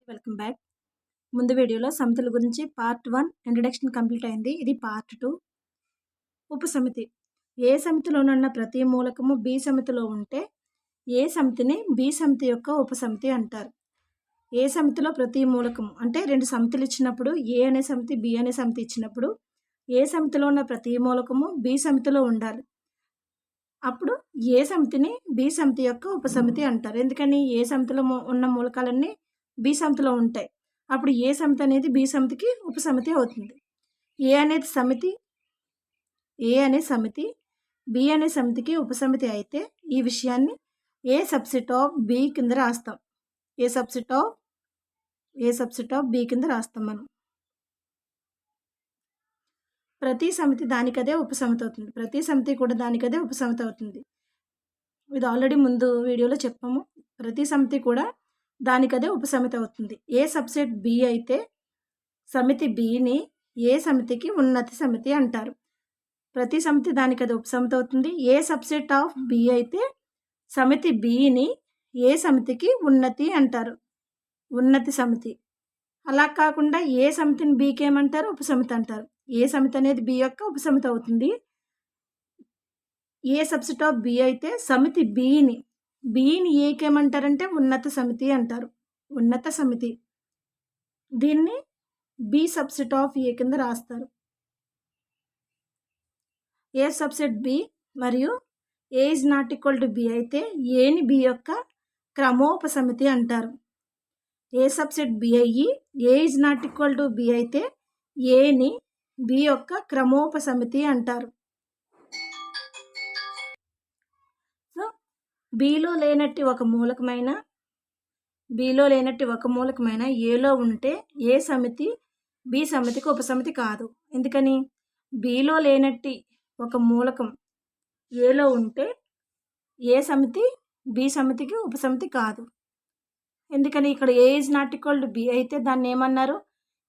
Welcome back. ముందు వీడియోలో సమితుల గురించి పార్ట్ 1 ఇంట్రడక్షన్ కంప్లీట్ అయింది. ఇది పార్ట్ 2 ఉపసమితి. ఏ సమితిలోనున్న ప్రతి మూలకము బి సమితిలో ఉంటే ఏ సమితిని బి సమితి యొక్క ఉపసమితి అంటారు. ఏ సమితిలో ప్రతి మూలకము అంటే రెండు సమితులు ఇచ్చినప్పుడు ఏ అనే సమితి బి అనే సమితి ఇచ్చినప్పుడు ఏ సమితిలో ఉన్న ప్రతి మూలకము బి సమితిలో ఉండాలి. అప్పుడు ఏ సమితిని బి సమితి యొక్క ఉపసమితి అంటారు. ఎందుకని ఏ సమితిలో ఉన్న మూలకాలన్నీ బి సమితిలో ఉంటాయి. అప్పుడు ఏ సమితి అనేది బి సమితికి ఉపసమితి అవుతుంది. ఏ అనే సమితి బి అనే సమితికి ఉపసమితి అయితే ఈ విషయాన్ని ఏ సబ్సెట్ ఆఫ్ బి కింద రాస్తాం. ఏ సబ్సెట్ ఆఫ్ బి కింద రాస్తాం మనం. ప్రతి సమితి దానికదే ఉపసమితి అవుతుంది. ప్రతి సమితి కూడా దానికదే ఉపసమితి అవుతుంది. ఇది ఆల్రెడీ ముందు వీడియోలో చెప్పాము. ప్రతి సమితి కూడా దానికదే ఉపసమితి అవుతుంది. ఏ సబ్సెట్ బి అయితే సమితి బిని ఏ సమితికి ఉన్నతి సమితి అంటారు. ప్రతి సమితి దానికదే ఉపసమితి అవుతుంది. ఏ సబ్సెట్ ఆఫ్ బి అయితే సమితి బిని ఏ సమితికి ఉన్నతి అంటారు, ఉన్నతి సమితి. అలా కాకుండా ఏ సమితిని బికి ఏమంటారు, ఉపసమితి అంటారు. ఏ సమితి అనేది బి యొక్క ఉపసమితి అవుతుంది. ఏ సబ్సెట్ ఆఫ్ బి అయితే సమితి బిని ఏకి ఏమంటారంటే ఉన్నత సమితి అంటారు, ఉన్నత సమితి. దీన్ని బి సబ్సెట్ ఆఫ్ ఏ కింద రాస్తారు. ఏ సబ్సెట్ బి మరియు A is not equal to B అయితే ఏని బి యొక్క క్రమోపసమితి అంటారు. ఏ సబ్సెట్ బి అయ్యి A is not equal to B అయితే ఏని బి యొక్క క్రమోపసమితి అంటారు. సో బిలో లేనట్టి ఒక మూలకమైన ఏలో ఉంటే ఏ సమితి బి సమితికి ఉపసమితి కాదు. ఎందుకని బిలో లేనట్టి ఒక మూలకం ఏలో ఉంటే ఏ సమితి బి సమితికి ఉపసమితి కాదు. ఎందుకని ఇక్కడ A is not equal to B అయితే దాన్ని ఏమన్నారు,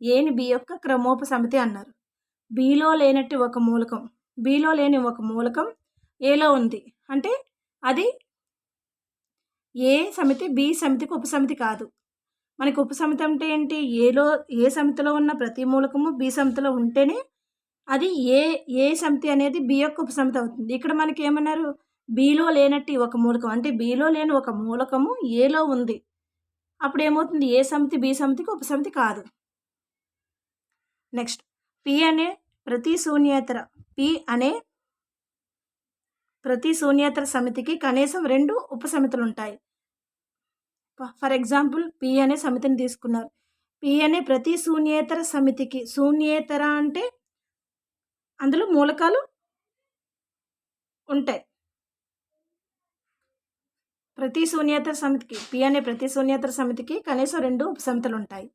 ఏని బి యొక్క క్రమోపసమితి అన్నారు. బిలో లేనట్టి ఒక మూలకం, బిలో లేని ఒక మూలకం ఏలో ఉంది అంటే అది ఏ సమితి బి సమితికి ఉపసమితి కాదు. మనకి ఉపసమితి అంటే ఏంటి, ఏ సమితిలో ఉన్న ప్రతి మూలకము బి సమితిలో ఉంటేనే అది ఏ సమితి అనేది బి యొక్క ఉపసమితి అవుతుంది. ఇక్కడ మనకి ఏమన్నారు, బిలో లేనట్టి ఒక మూలకం అంటే బిలో లేని ఒక మూలకము ఏలో ఉంది. అప్పుడు ఏమవుతుంది, ఏ సమితి బి సమితికి ఉపసమితి కాదు. నెక్స్ట్ పి అనే ప్రతి శూన్యేతర సమితికి కనీసం 2 ఉపసమితులు ఉంటాయి. ఫర్ ఎగ్జాంపుల్ పి అనే సమితిని తీసుకున్నారు. పి అనే ప్రతి శూన్యేతర సమితికి, శూన్యేతర అంటే అందులో మూలకాలు ఉంటాయి. ప్రతి శూన్యేతర సమితికి, పి అనే ప్రతి శూన్యేతర సమితికి కనీసం 2 ఉపసమితులు ఉంటాయి.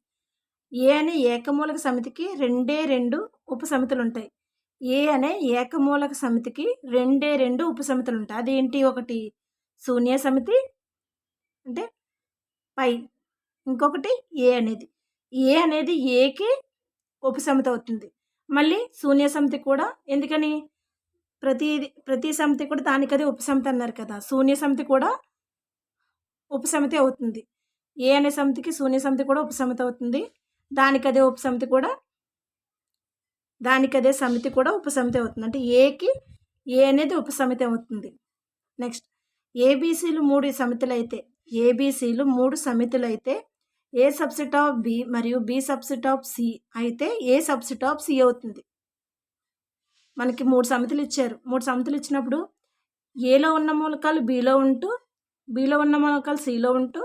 ఏ అనే ఏకమూలక సమితికి 2 ఉపసమితులు ఉంటాయి. ఏ అనే ఏకమూలక సమితికి 2 ఉపసమితులు ఉంటాయి. అదేంటి, ఒకటి శూన్య సమితి అంటే పై, ఇంకొకటి ఏ అనేది ఏకి ఉపసమితి అవుతుంది. మళ్ళీ శూన్య సమితి కూడా, ఎందుకని ప్రతి సమితి కూడా దానికదే ఉపసమితి అన్నారు కదా, శూన్య సమితి కూడా ఉపసమితి అవుతుంది. ఏ అనే సమితికి శూన్య సమితి కూడా ఉపసమితి అవుతుంది. దానికదే సమితి కూడా ఉపసమితి అవుతుంది. అంటే ఏకి ఏ అనేది ఉపసమితి అవుతుంది. నెక్స్ట్ ఏబీసీలు 3 సమితులైతే ఏ సబ్సెట్ ఆఫ్ బి మరియు బి సబ్సెట్ ఆఫ్ సి అయితే ఏ సబ్సెట్ ఆఫ్ సి అవుతుంది. మనకి 3 సమితులు ఇచ్చారు. 3 సమితులు ఇచ్చినప్పుడు ఏలో ఉన్న మూలకాలు బిలో ఉంటూ, బిలో ఉన్న మూలకాలు సిలో ఉంటూ,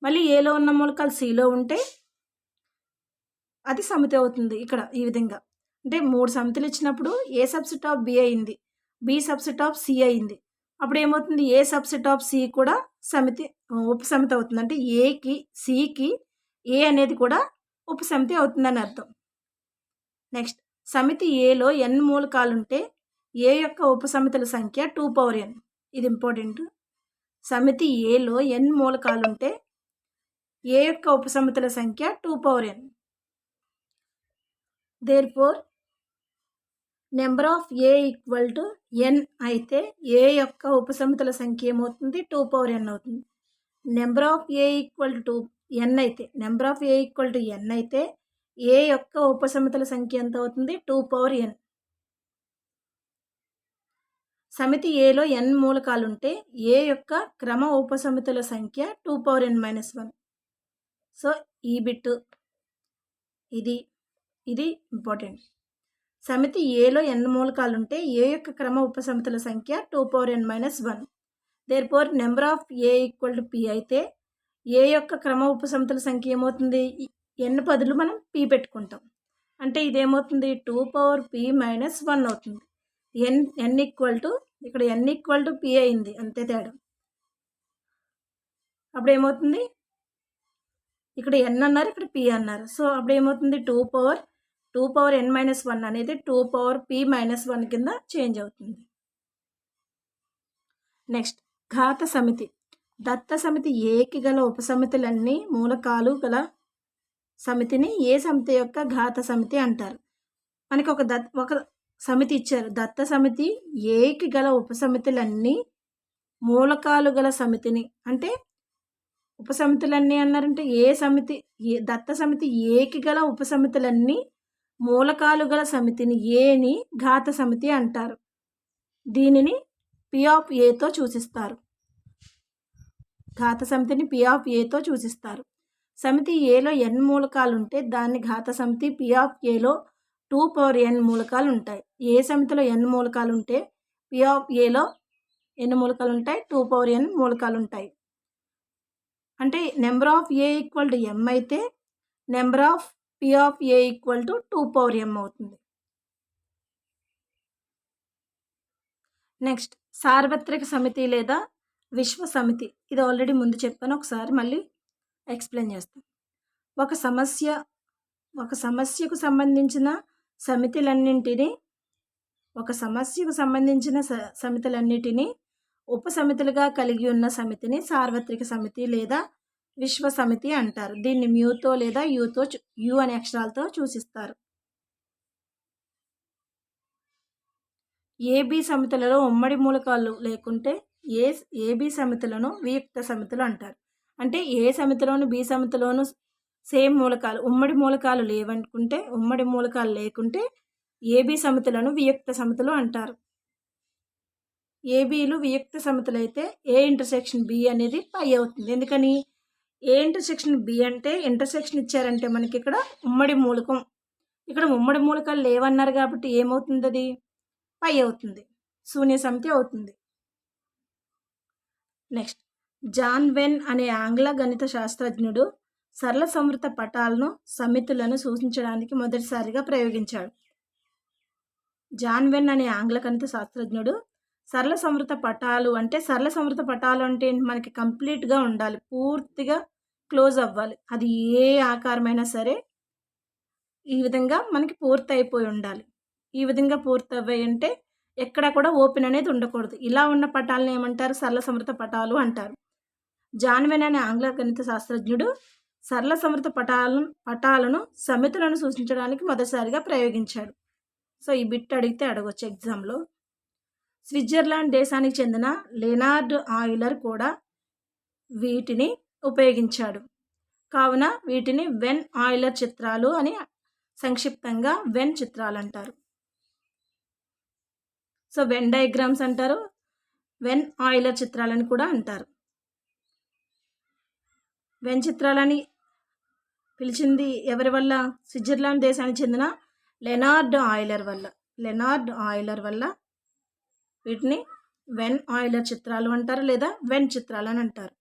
మళ్ళీ ఏలో ఉన్న మూలకాలు సిలో ఉంటే అది సమితి అవుతుంది. ఇక్కడ ఈ విధంగా అంటే 3 సమితులు ఇచ్చినప్పుడు ఏ సబ్సెట్ ఆఫ్ బి అయింది, బి సబ్సెట్ ఆఫ్ సి అయింది. అప్పుడు ఏమవుతుంది, ఏ సబ్సెట్ ఆఫ్ సి కూడా ఉపసమితి అవుతుంది. అంటే ఏకి సికి ఏ అనేది కూడా ఉపసమితి అవుతుందని అర్థం. నెక్స్ట్ సమితి ఏలో n మూలకాలుంటే ఏ యొక్క ఉపసమితుల సంఖ్య 2n. ఇది ఇంపార్టెంట్. సమితి ఏలో n మూలకాలుంటే ఏ యొక్క ఉపసమితుల సంఖ్య 2n. Therefore number of A equal to n అయితే ఏ యొక్క ఉపసమితుల సంఖ్య ఏమవుతుంది, 2n అవుతుంది. Number of A equal to N అయితే, number of A equal to N అయితే ఏ యొక్క ఉపసమితుల సంఖ్య ఎంత అవుతుంది? 2n. సమితి ఏలో n మూలకాలుంటే ఏ యొక్క క్రమ ఉపసమితుల సంఖ్య 2n-1. సో ఈ బిట్టు ఇది ఇంపార్టెంట్. సమితి ఏలో n మూలకాలుంటే ఏ యొక్క క్రమ ఉపసమితుల సంఖ్య 2n-1. Therefore number of A equal to p అయితే ఏ యొక్క క్రమ ఉపసమితుల సంఖ్య ఏమవుతుంది? n బదులు మనం p పెట్టుకుంటాం. అంటే ఇదేమవుతుంది? 2p-1 అవుతుంది. n ఈక్వల్ టు ఇక్కడ n ఈక్వల్ టు p అయింది, అంతే తేడా. అప్పుడు ఏమవుతుంది? ఇక్కడ n అన్నారు, ఇక్కడ p అన్నారు. సో అప్పుడు ఏమవుతుంది? 2n-1 అనేది 2p-1 కింద చేంజ్ అవుతుంది. నెక్స్ట్ ఘాత సమితి. దత్త సమితి ఏకి గల ఉపసమితులన్నీ మూలకాలు గల సమితిని ఏ సమితి యొక్క ఘాత సమితి అంటారు. మనకి ఒక సమితి ఇచ్చారు. దత్త సమితి ఏకి గల ఉపసమితులన్నీ మూలకాలు గల సమితిని, అంటే ఉపసమితులన్నీ అన్నారంటే దత్త సమితి ఏకి గల ఉపసమితులన్నీ మూలకాలు గల సమితిని ఏని ఘాత సమితి అంటారు. దీనిని p ఆఫ్ ఏతో సూచిస్తారు. ఘాత సమితిని p ఆఫ్ ఏతో సూచిస్తారు. సమితి ఏలో n మూలకాలుంటే దాన్ని ఘాత సమితి. p ఆఫ్ ఏలో 2n మూలకాలు ఉంటాయి. ఏ సమితిలో n మూలకాలు ఉంటే p ఆఫ్ ఏలో ఎన్ని మూలకాలు ఉంటాయి? 2n మూలకాలు ఉంటాయి. అంటే number of A equal to m అయితే number of p of A equal to 2m అవుతుంది. నెక్స్ట్ సార్వత్రిక సమితి లేదా విశ్వ సమితి. ఇది ఆల్రెడీ ముందు చెప్పాను, ఒకసారి మళ్ళీ ఎక్స్ప్లెయిన్ చేస్తాను. ఒక సమస్యకు సంబంధించిన సమితులన్నిటినీ ఉపసమితులుగా కలిగి ఉన్న సమితిని సార్వత్రిక సమితి లేదా విశ్వ సమితి అంటారు. దీన్ని మ్యూతో లేదా యు అనే అక్షరాలతో సూచిస్తారు. ఏబి సమితులలో ఉమ్మడి మూలకాలు లేకుంటే ఏబి సమితులను వియుక్త సమితులు అంటారు. అంటే ఏ సమితిలోను బి సమితిలోను సేమ్ మూలకాలు, ఉమ్మడి మూలకాలు లేకుంటే ఏబి సమితులను వియుక్త సమితులు అంటారు. ఏబీలు వియుక్త సమితులు అయితే ఏ ఇంటర్సెక్షన్ బి అనేది పై అవుతుంది. ఎందుకని? ఏ ఇంటర్సెక్షన్ బి అంటే ఇంటర్సెక్షన్ ఇచ్చారంటే మనకి ఇక్కడ ఉమ్మడి మూలకం, ఇక్కడ ఉమ్మడి మూలకాలు లేవన్నారు కాబట్టి ఏమవుతుంది? అది పై అవుతుంది, శూన్య సమితి అవుతుంది. నెక్స్ట్ జాన్ వెన్ అనే ఆంగ్ల గణిత శాస్త్రజ్ఞుడు సరళ సంవృత పటాలను సమితులను సూచించడానికి మొదటిసారిగా ప్రయోగించాడు. జాన్ వెన్ అనే ఆంగ్ల గణిత శాస్త్రజ్ఞుడు సరళ సంవృత పటాలు అంటే మనకి కంప్లీట్గా ఉండాలి, పూర్తిగా క్లోజ్ అవ్వాలి. అది ఏ ఆకారమైనా సరే ఈ విధంగా మనకి పూర్తి అయిపోయి ఉండాలి. ఈ విధంగా పూర్తి అవ్వాయి అంటే ఎక్కడ కూడా ఓపెన్ అనేది ఉండకూడదు. ఇలా ఉన్న పటాలను ఏమంటారు? సరళ సంవృత పటాలు అంటారు. జాన్ వెన్ అనే ఆంగ్ల గణిత శాస్త్రజ్ఞుడు సరళ సంవృత పటాలను సమితులను సూచించడానికి మొదటిసారిగా ప్రయోగించాడు. సో ఈ బిట్ అడిగితే అడగొచ్చు ఎగ్జామ్లో. స్విట్జర్లాండ్ దేశానికి చెందిన లెనార్డ్ ఆయిలర్ కూడా వీటిని ఉపయోగించాడు. కావున వీటిని వెన్ ఆయిలర్ చిత్రాలు అని సంక్షిప్తంగా వెన్ చిత్రాలు అంటారు. సో వెన్ డయాగ్రామ్స్ అంటారు, వెన్ ఆయిలర్ చిత్రాలని కూడా అంటారు. వెన్ చిత్రాలని పిలిచింది ఎవరి వల్ల? స్విట్జర్లాండ్ దేశానికి చెందిన లెనార్డ్ ఆయిలర్ వల్ల వీటిని వెన్ ఆయిలర్ చిత్రాలు అంటారు, లేదా వెన్ చిత్రాలు అని అంటారు.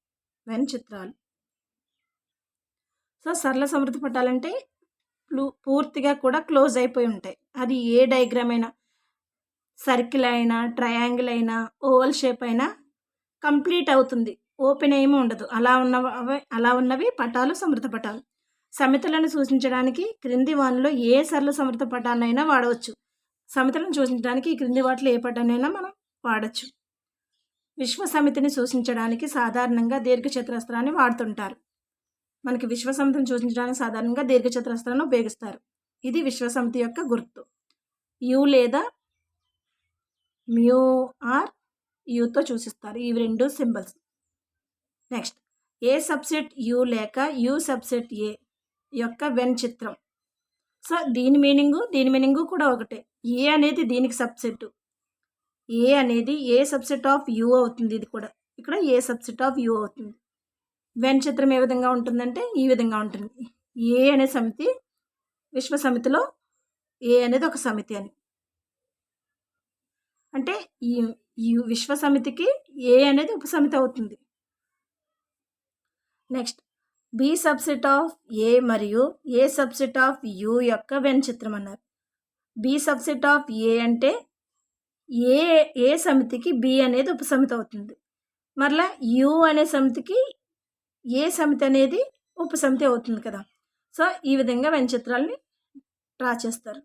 వెన్ చిత్రాలు. సో సరళ సంవృత పటాలంటే పూర్తిగా కూడా క్లోజ్ అయిపోయి ఉంటాయి. అది ఏ డయాగ్రామ్ అయినా, సర్కిల్ అయినా, ట్రయాంగిల్ అయినా, ఓవల్ షేప్ అయినా కంప్లీట్ అవుతుంది, ఓపెన్ ఏమీ ఉండదు. అలా ఉన్నవి పటాలు సంవృత పటాలు. సమితులను సూచించడానికి క్రింది వానిలో ఏ సరళ సంవృత పటాన్నైనా వాడవచ్చు. సమితులను సూచించడానికి ఈ క్రింది వాటిలో ఏ పటాన్నైనా మనం వాడచ్చు. విశ్వ సమితిని సూచించడానికి సాధారణంగా దీర్ఘచతురస్రాన్ని వాడుతుంటారు. మనకి విశ్వ సమితిని సూచించడానికి సాధారణంగా దీర్ఘచతురస్రాన్ని ఉపయోగిస్తారు. ఇది విశ్వ సమితి యొక్క గుర్తు. యు లేదా మ్యూ ఆర్ యుతో సూచిస్తారు. ఇవి రెండు symbols. Next a subset you లేక యు సబ్సెట్ ఏ యొక్క వెన్ చిత్రం. సో దీని మీనింగు కూడా ఒకటే. ఏ అనేది దీనికి సబ్సెట్. ఏ అనేది ఏ సబ్సెట్ ఆఫ్ యు అవుతుంది. ఇది కూడా ఇక్కడ ఏ సబ్సెట్ ఆఫ్ యు అవుతుంది. వెన్ చిత్రం ఏ విధంగా ఉంటుందంటే ఈ విధంగా ఉంటుంది. ఏ అనే సమితి విశ్వ సమితిలో ఏ అనేది ఒక సమితి అని. అంటే ఈ విశ్వ సమితికి ఏ అనేది ఉపసమితి అవుతుంది. Next B subset of A మరియు ఏ సబ్సెట్ ఆఫ్ యు యొక్క వెన్ చిత్రం అన్నారు. బి సబ్సెట్ ఆఫ్ ఏ అంటే ఏ సమితికి బి అనేది ఉపసమితి అవుతుంది. మరలా యు అనే సమితికి ఏ సమితి అనేది ఉపసమితి అవుతుంది కదా. సో ఈ విధంగా వెన్ చిత్రాలని డ్రా చేస్తారు.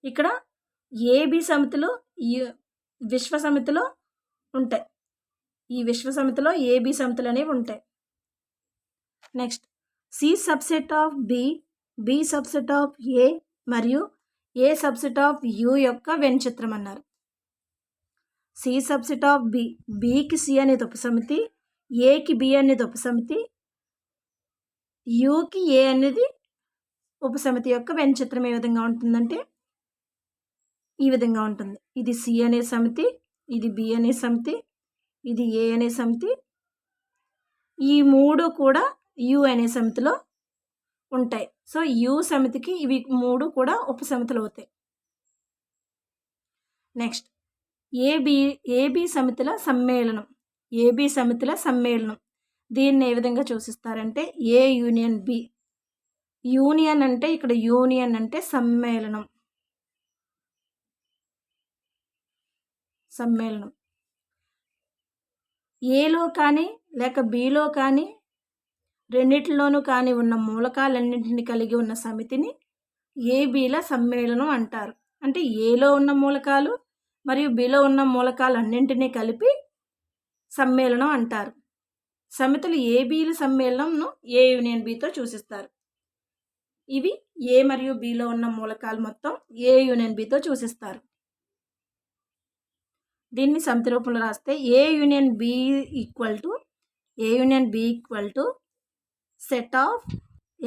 ఇక్కడ ఏబి సమితిలో విశ్వ సమితిలో ఉంటాయి. ఈ విశ్వ సమితిలో ఏబి సమితులు అనేవి ఉంటాయి. Next C subset of B, B subset of A మరియు ఏ సబ్సెట్ ఆఫ్ యు యొక్క వెన్ చిత్రం అన్నారు. సి సబ్సెట్ ఆఫ్ బి, బికి సి అనేది ఉపసమితి, ఏకి బి అనేది ఉపసమితి, యుకి ఏ అనేది ఉపసమితి యొక్క వెన్ చిత్రం ఏ విధంగా ఉంటుందంటే ఈ విధంగా ఉంటుంది. ఇది సి అనే సమితి, ఇది బి అనే సమితి, ఇది ఏ అనే సమితి, ఈ మూడు కూడా యు అనే సమితిలో ఉంటాయి. సో యు సమితికి ఇవి మూడు కూడా ఉపసమితులు అవుతాయి. నెక్స్ట్ ఏబి సమితుల సమ్మేళనం. ఏబి సమితుల సమ్మేళనం దీన్ని ఏ విధంగా సూచిస్తారంటే ఏ యూనియన్ బి. యూనియన్ అంటే ఇక్కడ యూనియన్ అంటే సమ్మేళనం. ఏలో కానీ లేక బిలో కానీ రెండిట్లోనూ కానీ ఉన్న మూలకాలన్నింటినీ కలిగి ఉన్న సమితిని ఏబీల సమ్మేళనం అంటారు. అంటే ఏలో ఉన్న మూలకాలు మరియు బిలో ఉన్న మూలకాలన్నింటినీ కలిపి సమ్మేళనం అంటారు. సమితులు ఏబీల సమ్మేళనంను ఏ యూనియన్ బితో సూచిస్తారు. ఇవి ఏ మరియు బిలో ఉన్న మూలకాలు మొత్తం ఏ యూనియన్ బితో సూచిస్తారు. దీన్ని సమితి రూపంలో రాస్తే A union B equal to set of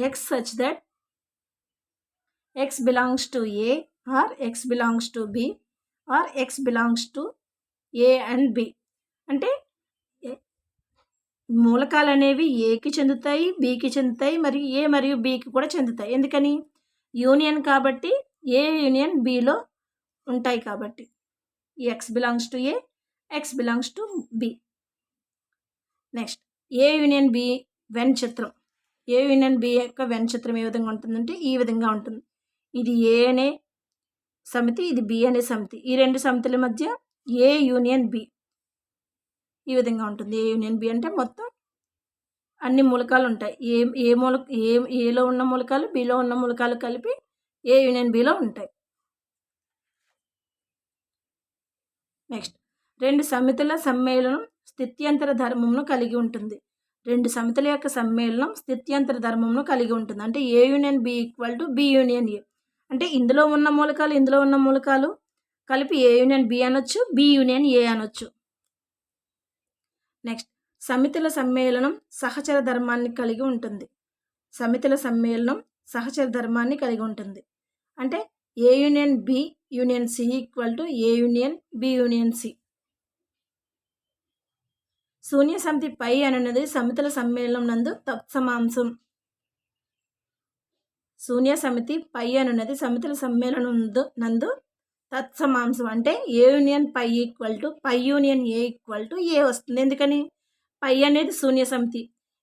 X such that X belongs to A or X belongs to B or X belongs to A and B. అంటే మూలకాలు అనేవి ఏకి చెందుతాయి, బికి చెందుతాయి, మరియు ఏ మరియు బికి కూడా చెందుతాయి. ఎందుకని యూనియన్ కాబట్టి ఏ యూనియన్ బిలో ఉంటాయి కాబట్టి. X belongs to A, X belongs to B. Next A union B venn చిత్రం. ఏ యూనియన్ బి యొక్క వెన్ చిత్రం ఏ విధంగా ఉంటుందంటే ఈ విధంగా ఉంటుంది. ఇది ఏ అనే సమితి, ఇది బి అనే సమితి. ఈ రెండు సమితుల మధ్య ఏ యూనియన్ బి ఈ విధంగా ఉంటుంది. ఏ యూనియన్ బి అంటే మొత్తం అన్ని మూలకాలు ఉంటాయి. ఏలో ఉన్న మూలకాలు బిలో ఉన్న మూలకాలు కలిపి ఏ యూనియన్ బిలో ఉంటాయి. నెక్స్ట్ రెండు సమితుల సమ్మేళనం స్థిత్యంతర ధర్మమును కలిగి ఉంటుంది. రెండు సమితుల యొక్క సమ్మేళనం స్థిత్యంతర ధర్మమును కలిగి ఉంటుంది. అంటే A union B equal to B union A. అంటే ఇందులో ఉన్న మూలకాలు కలిపి ఏ యూనియన్ బి అనొచ్చు, బి యూనియన్ ఏ అనొచ్చు. నెక్స్ట్ సమితుల సమ్మేళనం సహచర ధర్మాన్ని కలిగి ఉంటుంది. సమితుల సమ్మేళనం సహచర ధర్మాన్ని కలిగి ఉంటుంది. అంటే A union B union C equal to A union B union C. శూన్య సమితి పై అనున్నది సమితుల సమ్మేళనం నందు తత్సమాంశం. శూన్య సమితి పై అనున్నది సమితుల సమ్మేళనం నందు తత్సమాంశం. అంటే A union phi equal to phi union A equal to A వస్తుంది. ఎందుకని పై అనేది శూన్య సమితి,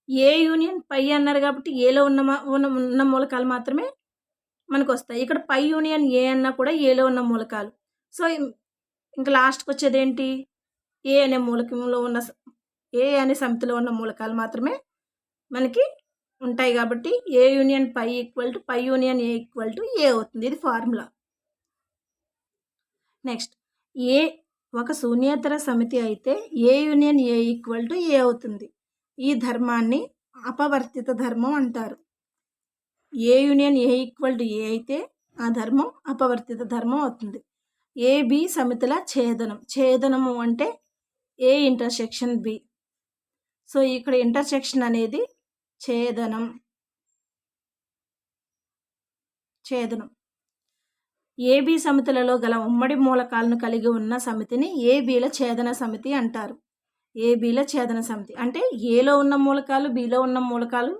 ఏ యూనియన్ పై అన్నారు కాబట్టి ఏలో ఉన్న మూలకాలు మాత్రమే మనకు వస్తాయి. ఇక్కడ పై యూనియన్ ఏ అన్నా కూడా ఏలో ఉన్న మూలకాలు. సో ఇంకా లాస్ట్కి వచ్చేది ఏంటి, ఏ అనే మూలకంలో ఉన్న ఏ అనే సమితిలో ఉన్న మూలకాలు మాత్రమే మనకి ఉంటాయి. కాబట్టి A union phi equal to phi union A equal to A అవుతుంది. ఇది ఫార్ములా. నెక్స్ట్ ఏ ఒక శూన్యేతర సమితి అయితే A union A equal to A అవుతుంది. ఈ ధర్మాన్ని అపవర్తిత ధర్మం అంటారు. A union A equal to A అయితే ఆ ధర్మం అపవర్తిత ధర్మం అవుతుంది. ఏబి సమితుల ఛేదనము అంటే ఏ ఇంటర్సెక్షన్ బి. సో ఇక్కడ ఇంటర్సెక్షన్ అనేది ఛేదనం. ఏబి సమితులలో గల ఉమ్మడి మూలకాలను కలిగి ఉన్న సమితిని ఏబీల ఛేదన సమితి అంటారు. ఏబీల ఛేదన సమితి అంటే ఏలో ఉన్న మూలకాలు, బిలో ఉన్న మూలకాలు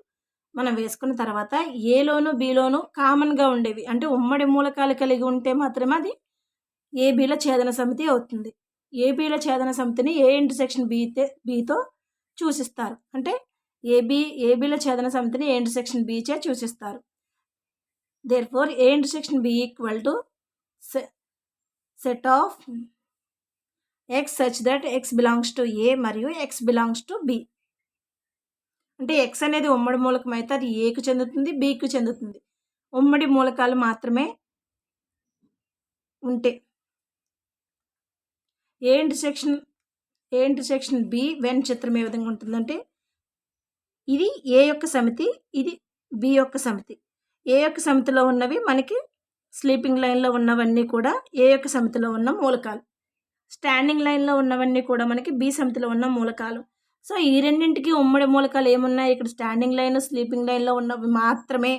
మనం వేసుకున్న తర్వాత ఏలోను బిలోను కామన్గా ఉండేవి అంటే ఉమ్మడి మూలకాలు కలిగి ఉంటే మాత్రమే అది ఏబీల ఛేదన సమితి అవుతుంది. ఏబీల ఛేదన సమితిని ఏ ఇంటర్సెక్షన్ బితో సూచిస్తారు. అంటే ఏబీల ఛేదన సమితిని ఏ ఇంటర్సెక్షన్ బిచే సూచిస్తారు. Therefore, A intersection B equal to set of X such that X belongs to A మరియు X belongs to B. అంటే X అనేది ఉమ్మడి మూలకం అయితే అది Aకు చెందుతుంది, Bకు చెందుతుంది. ఉమ్మడి మూలకాలు మాత్రమే ఉంటే ఏ ఇంటర్సెక్షన్ B వెన్ చిత్రం ఏ విధంగా ఉంటుందంటే ఇది A యొక్క సమితి, ఇది B యొక్క సమితి. ఏ యొక్క సమితిలో ఉన్నవి మనకి స్లీపింగ్ లైన్లో ఉన్నవన్నీ కూడా ఏ యొక్క సమితిలో ఉన్న మూలకాలు, స్టాండింగ్ లైన్లో ఉన్నవన్నీ కూడా మనకి బి సమితిలో ఉన్న మూలకాలు. సో ఈ రెండింటికి ఉమ్మడి మూలకాలు ఏమున్నాయి, ఇక్కడ స్టాండింగ్ లైన్, స్లీపింగ్ లైన్లో ఉన్నవి మాత్రమే,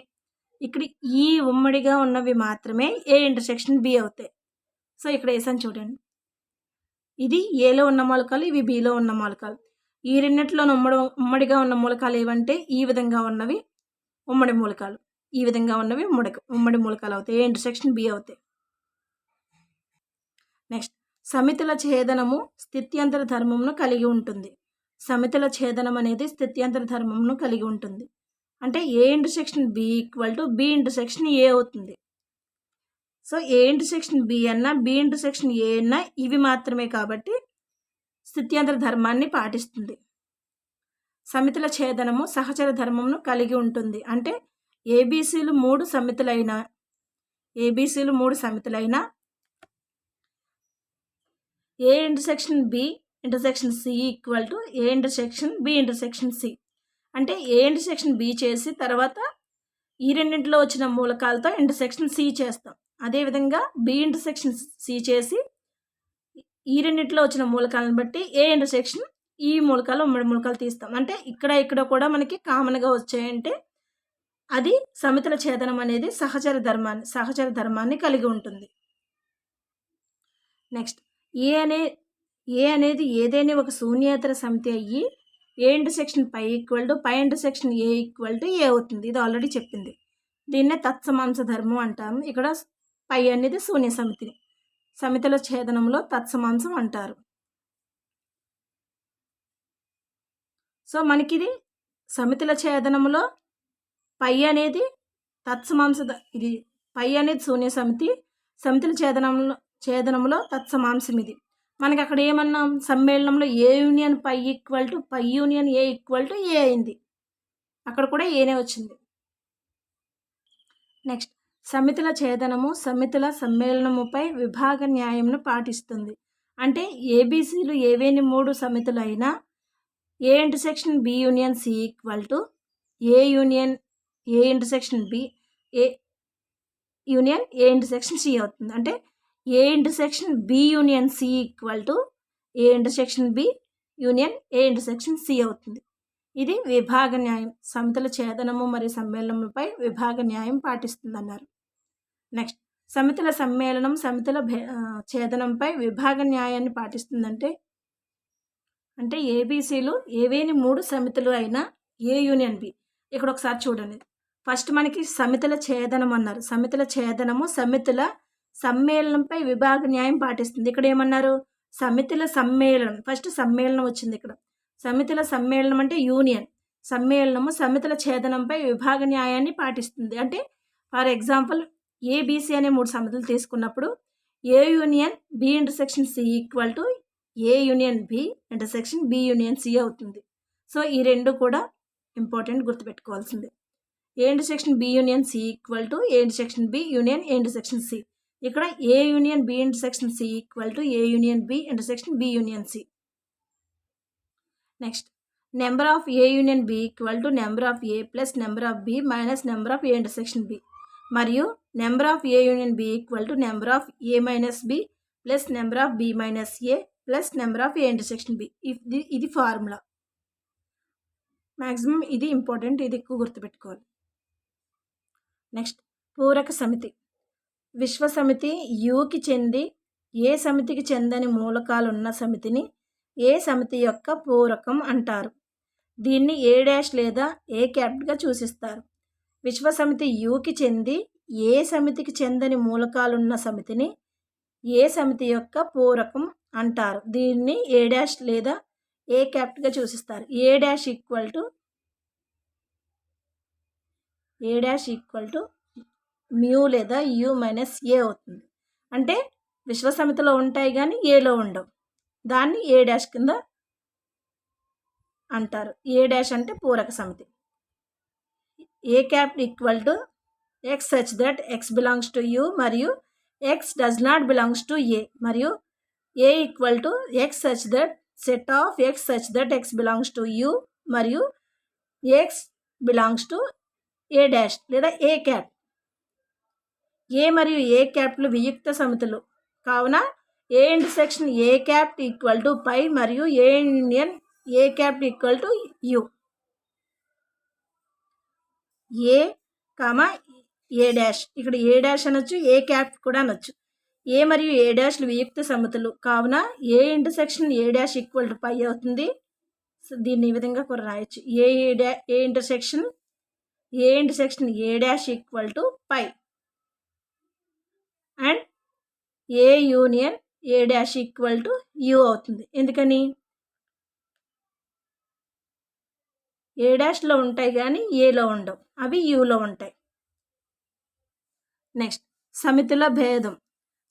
ఇక్కడ ఈ ఉమ్మడిగా ఉన్నవి మాత్రమే ఏ ఇంటర్సెక్షన్ బి అవుతాయి. సో ఇక్కడ వేసాను చూడండి, ఇది ఏలో ఉన్న మూలకాలు, ఇవి బిలో ఉన్న మూలకాలు. ఈ రెండింటిలో ఉమ్మడిగా ఉన్న మూలకాలు ఏవంటే ఈ విధంగా ఉన్నవి ఉమ్మడి మూలకాలు, ఈ విధంగా ఉన్నవి ఉమ్మడి మూలకాలు అవుతాయి, ఏ ఇంటర్సెక్షన్ బి అవుతాయి. నెక్స్ట్, సమితుల ఛేదనము స్థిత్యంతర ధర్మమును కలిగి ఉంటుంది. సమితుల ఛేదనం అనేది స్థిత్యంతర ధర్మమును కలిగి ఉంటుంది. అంటే A intersection B equal to B intersection A అవుతుంది. సో ఏ ఇంటర్సెక్షన్ బి అన్నా బి ఇంటర్సెక్షన్ ఏ అన్నా ఇవి మాత్రమే కాబట్టి స్థిత్యంతర ధర్మాన్ని పాటిస్తుంది. సమితుల ఛేదనము సహచర ధర్మమును కలిగి ఉంటుంది. అంటే ఏబీసీలు మూడు సమితులైన A intersection B intersection C equal to A intersection B intersection C. అంటే ఏ ఇంటర్సెక్షన్ బి చేసి తర్వాత ఈ రెండింటిలో వచ్చిన మూలకాలతో ఇంటర్సెక్షన్ సి చేస్తాం. అదేవిధంగా బి ఇంటర్సెక్షన్ సి చేసి ఈ రెండింటిలో వచ్చిన మూలకాలను బట్టి ఏ ఇంటర్సెక్షన్ ఈ మూలకాలు ఉమ్మడి మూలకాలు తీస్తాం. అంటే ఇక్కడ కూడా మనకి కామన్గా వచ్చాయంటే అది సమితుల ఛేదనం అనేది సహచర ధర్మాన్ని కలిగి ఉంటుంది. నెక్స్ట్, ఏ అనేది ఏదైనా ఒక శూన్యేతర సమితి అయ్యి A intersection phi equal to phi intersection A equal to A అవుతుంది. ఇది ఆల్రెడీ చెప్పింది. దీన్నే తత్సమాంస ధర్మం అంటాము. ఇక్కడ పై అనేది శూన్య సమితిని సమితుల ఛేదనంలో తత్సమాంసం అంటారు. సో మనకి ఇది సమితుల ఛేదనంలో పై అనేది తత్సమాంస, ఇది పై అనేది శూన్య సమితి, సమితుల ఛేదనంలో తత్సమాంసం. ఇది మనకి అక్కడ ఏమన్నాం, సమ్మేళనంలో A union phi equal to phi union A equal to A అయింది. అక్కడ కూడా ఏనే వచ్చింది. నెక్స్ట్, సమితుల ఛేదనము సమితుల సమ్మేళనముపై విభాగ న్యాయంను పాటిస్తుంది. అంటే ఏబీసీలు ఏవేని మూడు సమితులు అయినా A intersection B union C equal to A union A intersection B A union A intersection C అవుతుంది. అంటే A intersection B union C equal to A intersection B union A intersection C అవుతుంది. ఇది విభాగ న్యాయం, సమితుల ఛేదనము మరియు సమ్మేళనముపై విభాగ న్యాయం పాటిస్తుంది అన్నారు. నెక్స్ట్, సమితుల సమ్మేళనం సమితుల ఛేదనంపై విభాగ న్యాయాన్ని పాటిస్తుందంటే అంటే ఏబీసీలు ఏవేని మూడు సమితులు అయినా ఏ యూనియన్ బి. ఇక్కడ ఒకసారి చూడండి, ఫస్ట్ మనకి సమితుల ఛేదనం అన్నారు. సమితుల ఛేదనము సమితుల సమ్మేళనంపై విభాగ న్యాయం పాటిస్తుంది. ఇక్కడ ఏమన్నారు, సమితుల సమ్మేళనం, ఫస్ట్ సమ్మేళనం వచ్చింది. ఇక్కడ సమితుల సమ్మేళనం అంటే యూనియన్, సమ్మేళనము సమితుల ఛేదనంపై విభాగ న్యాయాన్ని పాటిస్తుంది. అంటే ఫర్ ఎగ్జాంపుల్ ఏబీసీ అనే మూడు సమితులు తీసుకున్నప్పుడు A union B intersection C equal to A union B intersection B union C అవుతుంది. సో ఈ రెండు కూడా ఇంపార్టెంట్, గుర్తుపెట్టుకోవాల్సింది. A intersection B union C equal to A intersection B union A intersection C. ఇక్కడ A union B intersection C equal to A union B intersection B union C. Next, number of A union B equal to number of A plus number of B minus number of A intersection B. మరియు number of A union B equal to number of A minus B plus number of B minus A plus number of A intersection B. ఇది formula. Maximum ఇది important, ఇది ఎక్కువ గుర్తుపెట్టుకోవాలి. Next పూరక సమితి. విశ్వ సమితి యుకి చెంది ఏ సమితికి చెందని మూలకాలున్న సమితిని ఏ సమితి యొక్క పూరకం అంటారు. దీన్ని ఏ డాష్ లేదా ఏ క్యాప్గా సూచిస్తారు. విశ్వ సమితి యుకి చెంది ఏ సమితికి చెందని మూలకాలున్న సమితిని ఏ సమితి యొక్క పూరకం అంటారు. దీన్ని ఏ డాష్ లేదా ఏ క్యాప్గా సూచిస్తారు. ఏ డాష్ ఈక్వల్ టు మ్యూ లేదా యు మైనస్ ఏ అవుతుంది. అంటే విశ్వ సమితిలో ఉంటాయి కానీ ఏలో ఉండవు, దాన్ని ఏ డాష్ కింద అంటారు. ఏ డాష్ అంటే పూరక సమితి. A cap equal to x such that X belongs to U మరియు x does not belongs to A, మరియు A equal to x such that set of X such that X belongs to U మరియు x belongs to A dash లేదా A cap. ఏ మరియు ఏ క్యాప్లు వియుక్త సమితులు కావున A intersection A cap equal to phi మరియు A union A cap equal to U. A comma A dash, ఇక్కడ A dash అనొచ్చు, ఏ cap కూడా అనొచ్చు. ఏ మరియు ఏ డాష్లు వియుక్త సమితులు కావున A intersection A dash equal to phi అవుతుంది. సో దీన్ని ఈ విధంగా కూడా రాయొచ్చు. A intersection A dash equal to phi and A union A dash equal to U అవుతుంది. ఎందుకని ఏ డాష్లో ఉంటాయి కానీ ఏలో ఉండవు, అవి యూలో ఉంటాయి. నెక్స్ట్ సమితుల భేదం.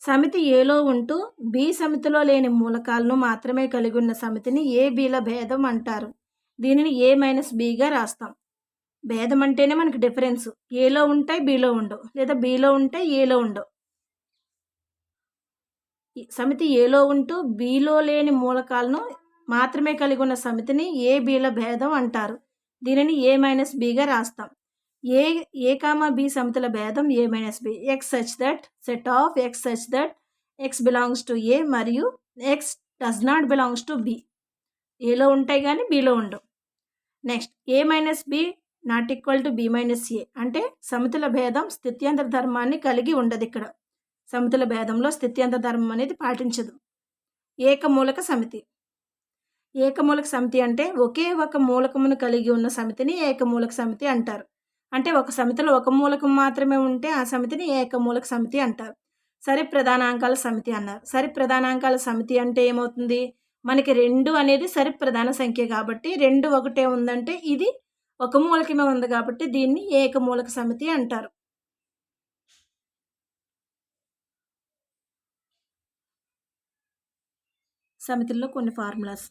సమితి ఏలో ఉంటూ బి సమితిలో లేని మూలకాలను మాత్రమే కలిగి ఉన్న సమితిని ఏ బిల భేదం అంటారు. దీనిని ఏ మైనస్ బిగా రాస్తాం. భేదం అంటేనే మనకి డిఫరెన్స్. ఏలో ఉంటాయి బిలో ఉండవు, లేదా బిలో ఉంటాయి ఏలో ఉండవు. సమితి ఏలో ఉంటూ బిలో లేని మూలకాలను మాత్రమే కలిగి ఉన్న సమితిని ఏ బిల భేదం అంటారు. దీనిని ఏ మైనస్ బిగా రాస్తాం. ఏ కామా బి సమితుల భేదం A minus B. X such that set of X such that X belongs to A మరియు x does not belongs to B. ఏలో ఉంటాయి కానీ బిలో ఉండవు. Next A minus B not equal to B minus A. అంటే సమితుల భేదం స్థిత్యంతర ధర్మాన్ని కలిగి ఉండదు. ఇక్కడ సమితుల భేదంలో స్థిత్యంతర ధర్మం అనేది పాటించదు. ఏకమూలక సమితి. ఏకమూలక సమితి అంటే ఒకే ఒక మూలకమును కలిగి ఉన్న సమితిని ఏకమూలక సమితి అంటారు. అంటే ఒక సమితిలో ఒక మూలకం మాత్రమే ఉంటే ఆ సమితిని ఏకమూలక సమితి అంటారు. సరి ప్రధానాంకాల సమితి అన్నారు. సరి ప్రధానాంకాల సమితి అంటే ఏమవుతుంది, మనకి 2 అనేది సరి ప్రధాన సంఖ్య కాబట్టి 2 ఒకటే ఉందంటే ఇది ఒక మూలకమే ఉంది కాబట్టి దీన్ని ఏకమూలక సమితి అంటారు. సమితుల్లో కొన్ని formulas.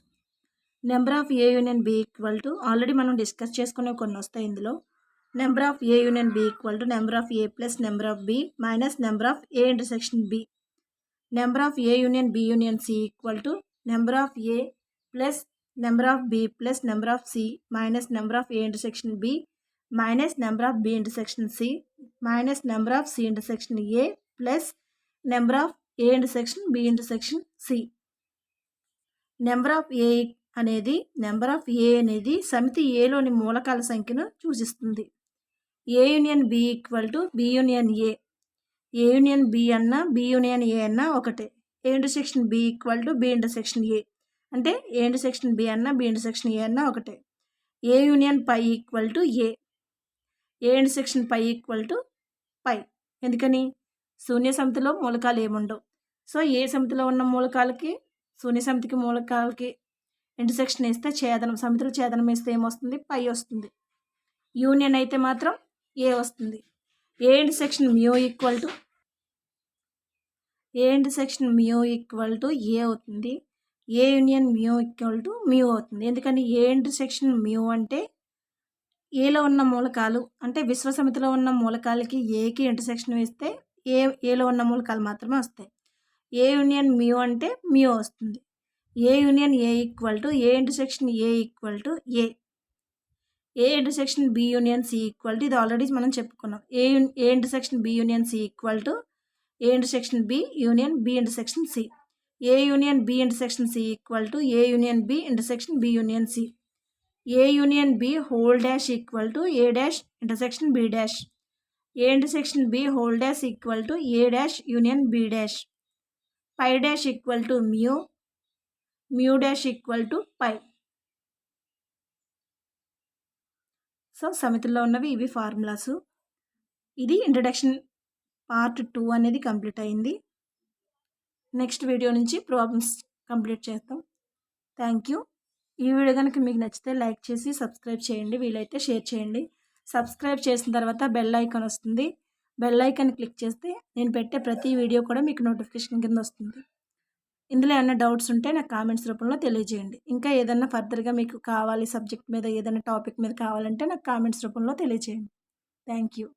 Number of A union B equal to, already మనం డిస్కస్ చేసుకునే కొన్ని వస్తాయి ఇందులో. Number of A union B equal to number of A plus number of B minus number of A intersection B. Number of A union B union C equal to number of A plus number of B plus number of C minus number of A intersection B minus number of B intersection C minus number of C intersection A plus number of A intersection B intersection C. Number of A అనేది సమితి ఏలోని మూలకాల సంఖ్యను సూచిస్తుంది. A union B equal to B union A. A union B అన్నా B union A అన్నా ఒకటే. A intersection B equal to B intersection A. అంటే ఏ ఇంటర్సెక్షన్ బి అన్నా బి ఇంటర్సెక్షన్ ఏ అన్నా ఒకటే. A union phi equal to A. A intersection phi equal to పై. ఎందుకని శూన్య సమితిలో మూలకాలు ఏముండవు. సో ఏ సమితిలో ఉన్న మూలకాలకి శూన్య సమితికి మూలకాలకి ఇంటర్సెక్షన్ వేస్తే ఛేదనం, సమితిలో ఛేదనం వేస్తే ఏమొస్తుంది, పై వస్తుంది. యూనియన్ అయితే మాత్రం ఏ వస్తుంది. A intersection mu equal to A అవుతుంది. A union mu equal to mu అవుతుంది. ఎందుకని ఏ ఇంటర్సెక్షన్ మ్యూ అంటే ఏలో ఉన్న మూలకాలు, అంటే విశ్వ సమితిలో ఉన్న మూలకాలకి ఏకి ఇంటర్సెక్షన్ వేస్తే ఏలో ఉన్న మూలకాలు మాత్రమే వస్తాయి. ఏ యూనియన్ మ్యూ అంటే మ్యూ వస్తుంది. A union A equal to A intersection A equal to A. A intersection B union C equal to, ఇది ఆల్రెడీ మనం చెప్పుకున్నాం. A intersection B union C equal to A intersection B union B intersection C. A union B intersection C equal to A union B intersection B union C. A union B whole dash equal to A dash intersection B dash. A intersection B whole dash equal to A dash union B dash. Phi dash equal to mu, mu dash equal to phi. So సమితుల్లో ఉన్నవి ఇవి formulas. ఇది introduction part 2 అనేది complete అయింది. Next video నుంచి problems complete చేస్తాం. Thank you. ఈ video కనుక మీకు నచ్చితే లైక్ చేసి సబ్స్క్రైబ్ చేయండి, వీలైతే షేర్ చేయండి. సబ్స్క్రైబ్ చేసిన తర్వాత బెల్ ఐకాన్ వస్తుంది. బెల్ ఐకాన్ క్లిక్ చేస్తే నేను పెట్టే ప్రతి వీడియో కూడా మీకు నోటిఫికేషన్ కింద వస్తుంది. ఇందులో ఏమైనా డౌట్స్ ఉంటే నాకు కామెంట్స్ రూపంలో తెలియజేయండి. ఇంకా ఏదైనా ఫర్దర్గా మీకు కావాలి, సబ్జెక్ట్ మీద ఏదైనా టాపిక్ మీద కావాలంటే నాకు కామెంట్స్ రూపంలో తెలియజేయండి. Thank you.